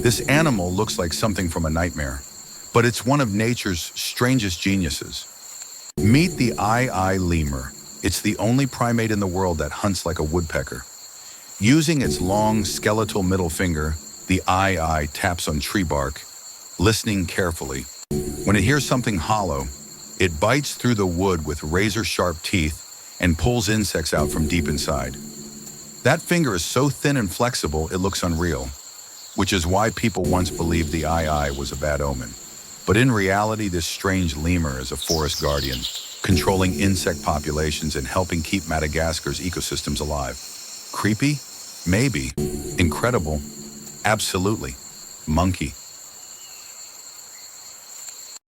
This animal looks like something from a nightmare, but it's one of nature's strangest geniuses. Meet the lemur. It's the only primate in the world that hunts like a woodpecker. Using its long, skeletal middle finger, the taps on tree bark, listening carefully. When it hears something hollow, it bites through the wood with razor-sharp teeth and pulls insects out from deep inside. That finger is so thin and flexible it looks unreal, which is why people once believed the was a bad omen. But in reality, this strange lemur is a forest guardian, controlling insect populations and helping keep Madagascar's ecosystems alive. Creepy? Maybe. Incredible? Absolutely. Monkey.